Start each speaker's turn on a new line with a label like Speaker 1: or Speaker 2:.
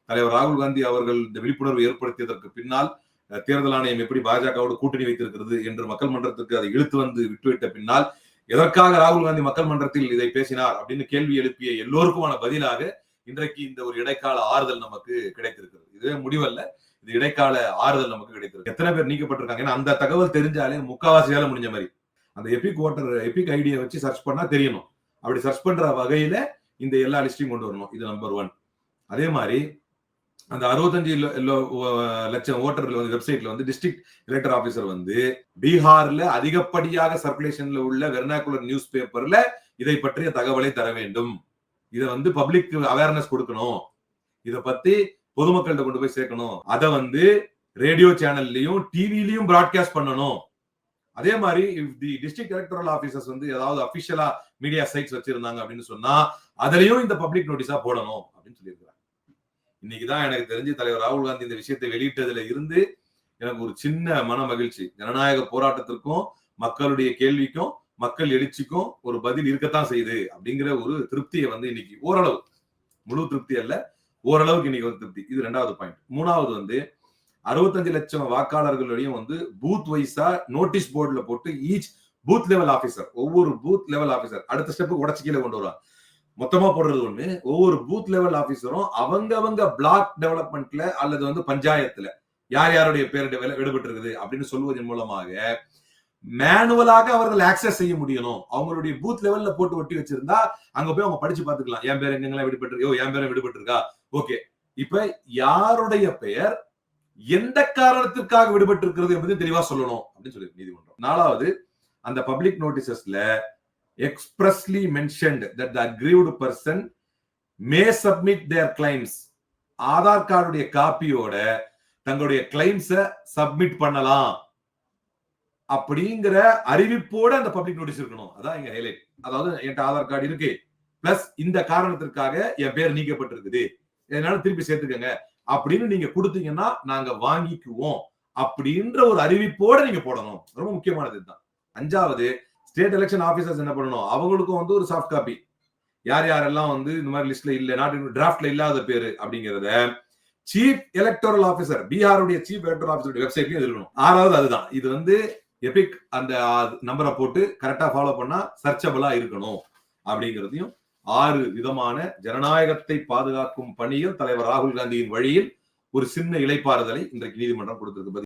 Speaker 1: தலைவர் ராகுல் காந்தி அவர்கள் இந்த விழிப்புணர்வு ஏற்படுத்தியதற்கு பின்னால் தேர்தல் ஆணையம் எப்படி பாஜகவோடு கூட்டணி வைத்திருக்கிறது என்று மக்கள் மன்றத்துக்கு அதை இழுத்து வந்து விட்டுவிட்ட பின்னால் எதற்காக ராகுல் காந்தி மக்கள் மன்றத்தில் இதை பேசினார் அப்படின்னு கேள்வி எழுப்பிய எல்லோருக்குமான பதிலாக இன்றைக்கு இந்த ஒரு இடைக்கால ஆறுதல் நமக்கு கிடைத்திருக்கிறது. இதுவே முடிவல்ல, இது இடைக்கால ஆறுதல் நமக்கு கிடைத்திருக்கு. எத்தனை பேர் நீக்கப்பட்டிருக்காங்க, ஏன்னா அந்த தகவல் தெரிஞ்சாலே முக்காவாசி வேலை முடிஞ்ச மாதிரி. அந்த எபிக் ஐடியை வச்சு சர்ச் பண்ணா தெரியணும். அப்படி சர்ச் பண்ற வகையில இந்த எல்லா லிஸ்டையும் கொண்டு வரணும். இது நம்பர் 1. அதே மாதிரி அந்த 65 லட்சம் ஓட்டர்கள் வந்து வெப்சைட்ல வந்து டிஸ்ட்ரிக்ட் எலெக்டர் ஆபீசர் வந்து பீகார்ல அதிகப்படியாக சர்க்குலேஷன்ல உள்ள வெர்னாகுலர் நியூஸ் பேப்பர்ல இதை பற்றிய தகவலை தர வேண்டும். இதை வந்து பப்ளிக் அவேர்னஸ் கொடுக்கணும், இதை பத்தி பொதுமக்கள்கிட்ட கொண்டு போய் சேர்க்கணும், அதை வந்து ரேடியோ சேனல்லையும் டிவிலையும் பிராட்காஸ்ட் பண்ணணும். அதே மாதிரி தி டிஸ்ட்ரிக்ட் எலெக்டரல் ஆபீசர்ஸ் வந்து ஏதாவது அபிஷியலா மீடியா சைட்ஸ் வச்சிருந்தாங்க அப்படின்னு சொன்னா அதுலயும் இந்த பப்ளிக் நோட்டீஸா போடணும் அப்படின்னு சொல்லியிருக்கிறாங்க. இன்னைக்குதான் எனக்கு தெரிஞ்சு தலைவர் ராகுல் காந்தி இந்த விஷயத்தை வெளியிட்டதுல இருந்து எனக்கு ஒரு சின்ன மன மகிழ்ச்சி. ஜனநாயக போராட்டத்திற்கும் மக்களுடைய கேள்விக்கும் மக்கள் எழுச்சிக்கும் ஒரு பதில் இருக்கத்தான் செய்யுது அப்படிங்கிற ஒரு திருப்தியை வந்து இன்னைக்கு ஓரளவு, முழு திருப்தி அல்ல, ஓரளவுக்கு இன்னைக்கு ஒரு திருப்தி. இது 2வது பாயிண்ட். 3வது வந்து 65 லட்சம் வாக்காளர்களையும் வந்து பூத் வைஸா நோட்டீஸ் போர்டுல போட்டு ஈச் பூத் லெவல் ஆபீசர், ஒவ்வொரு பூத் லெவல் ஆபீசர் அடுத்த ஸ்டெப் உடச்சு கீழே கொண்டு வருவாங்க. மொத்தமா போடுறது ஒண்ணு, ஒவ்வொரு பூத் லெவல் ஆபீசரும் அவங்க பிளாக் டெவலப்மெண்ட்ல அல்லது வந்து பஞ்சாயத்துல யார் யாருடைய பேர் விடுபட்டு இருக்குது அப்படின்னு சொல்வதன் மூலமாக மேனுவலாக அவர்கள் ஆக்சஸ் செய்ய முடியணும். அவங்களுடைய பூத் லெவல்ல போட்டு ஒட்டி வச்சிருந்தா அங்க போய் அவங்க படிச்சு பாத்துக்கலாம், என் பேர் எங்கெல்லாம் விடுபட்டு இருக்கோ, என் பேரும் விடுபட்டு இருக்கா, ஓகே. இப்ப யாருடைய பெயர் எந்த காரணத்திற்காக விடுபட்டு இருக்கிறது என்பது தெளிவா சொல்லணும் அப்படின்னு சொல்லி நீதிமன்றம். 4வது, அந்த public நோட்டீசஸ்ல expressly mentioned that the aggrieved person may submit their claims. Aadhaar கார்டுடைய காப்பியோட தங்களுடைய கிளைம்ஸ சப்மிட் பண்ணலாம் அப்படிங்கிற அறிவிப்போட அந்த பப்ளிக் நோட்டீஸ் இருக்கணும். அதான் இங்க ஹைலைட். அதாவது என்கிட்ட ஆதார் கார்டு இருக்கு, பிளஸ் இந்த காரணத்திற்காக என் பேர் நீக்கப்பட்டிருக்குது, இதனால திருப்பி சேர்த்துக்கங்க அப்படின்னு நீங்க கொடுத்தீங்கன்னா நாங்க வாங்கிக்குவோம் அப்படின்ற ஒரு அறிவிப்போட நீங்க போடணும். ரொம்ப முக்கியமானது இதுதான். 5வது, ஸ்டேட் எலெக்ஷன் ஆபீசர்ஸ் என்ன பண்ணணும், அவங்களுக்கும் வந்து ஒரு சாஃப்ட் காப்பி யார் யாரெல்லாம் வந்து இந்த மாதிரி லிஸ்ட்ல இல்ல, நாட் டிராஃப்ட்ல இல்லாத பேரு அப்படிங்கறத சீஃப் எலெக்டோரல் ஆபீசர், பீகாருடைய சீஃப் எலெக்டோரல் ஆபீசர் வெப்சைட்லயும் இருக்கணும். 6வது அதுதான், இது வந்து எபிக் அந்த நம்பரை போட்டு கரெக்டா ஃபாலோ பண்ணா சர்ச்சபிளா இருக்கணும் அப்படிங்கிறதையும் 6 விதமான ஜனநாயகத்தை பாதுகாக்கும் பணியில் தலைவர் ராகுல் காந்தியின் வழியில் ஒரு சின்ன இளைப்பாறுதலை இன்றைக்கு நீதிமன்றம் கொடுத்திருக்கு.